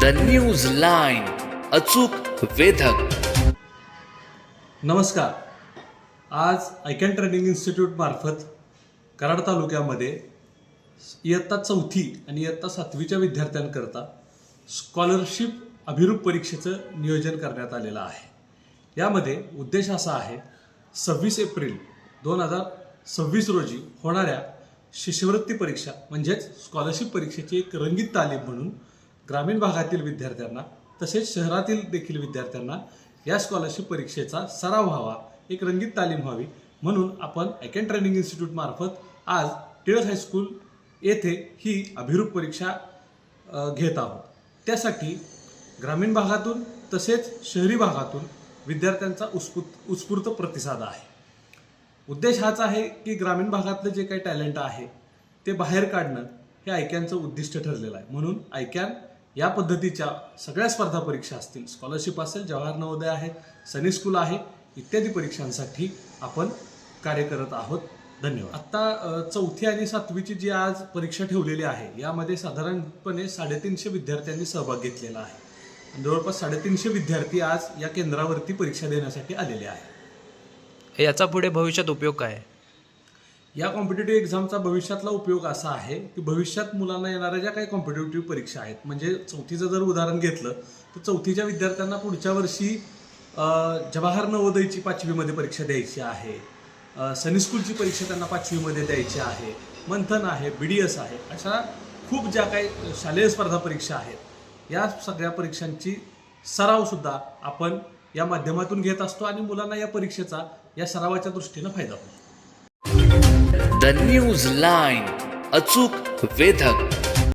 News line, अचूक वेधक. नमस्कार. आज आयकॅन ट्रेनिंग इन्स्टिट्यूट मार्फत कराड तालुक्यामध्ये इयत्ता 4थी आणि इयत्ता 7वीच्या विद्यार्थ्यांकरता स्कॉलरशिप अभिरूप परीक्षेचं नियोजन करण्यात आलेलं आहे. यामध्ये उद्देश असा आहे, 26 एप्रिल 2026 रोजी होणाऱ्या शिष्यवृत्ती परीक्षा म्हणजेच स्कॉलरशिप परीक्षेची एक रंगीत तालीम म्हणून ग्रामीण भागातील विद्यार्थ्यांना तसेच शहरातील देखील विद्यार्थ्यांना या स्कॉलरशिप परीक्षेचा सराव व्हावा, एक रंगीत तालीम व्हावी म्हणून आपण आयकॅन ट्रेनिंग इन्स्टिट्यूट मार्फत आज टिळक हायस्कूल येथे ही अभिरूप परीक्षा घेत आहोत. त्यासाठी ग्रामीण भागातून तसेच शहरी भागातून विद्यार्थ्यांचा उत्स्फूर्त प्रतिसाद आहे. उद्देश हाच आहे की ग्रामीण भागातलं जे काही टॅलेंट आहे ते बाहेर काढणं हे आयकॅनचं उद्दिष्ट ठरलेलं आहे. म्हणून आयकॅन या पद्धतीच्या सगळ्या स्पर्धा परीक्षा असतील, स्कॉलरशिप असेल, जवाहर नवोदय आहे, सनी स्कूल आहे, इत्यादी परीक्षांसाठी आपण कार्य करत आहोत. धन्यवाद. आत्ता 4थी आणि 7वीची जी आज परीक्षा ठेवलेली आहे यामध्ये साधारणपणे 350 विद्यार्थ्यांनी सहभाग घेतलेला आहे. जवळपास 350 विद्यार्थी आज या केंद्रावरती परीक्षा देण्यासाठी आलेले आहेत. याचा पुढे भविष्यात उपयोग काय आहे? या कॉम्पिटेटिव्ह एक्झामचा भविष्यातला उपयोग असा आहे की भविष्यात मुलांना येणाऱ्या ज्या काही कॉम्पिटेटिव्ह परीक्षा आहेत, म्हणजे 4थीचं जर उदाहरण घेतलं तर 4थीच्या विद्यार्थ्यांना पुढच्या वर्षी जवाहर नवोदयची 5वीमध्ये परीक्षा द्यायची आहे, सनी स्कूलची परीक्षा त्यांना 5वीमध्ये द्यायची आहे, मंथन आहे, BDS आहे, अशा खूप ज्या काही शालेय स्पर्धा परीक्षा आहेत या सगळ्या परीक्षांची सरावसुद्धा आपण या माध्यमातून घेत असतो आणि मुलांना या परीक्षेचा या सरावाच्या दृष्टीनं फायदा होतो. न्यूज लाईन, अचूक वेधक.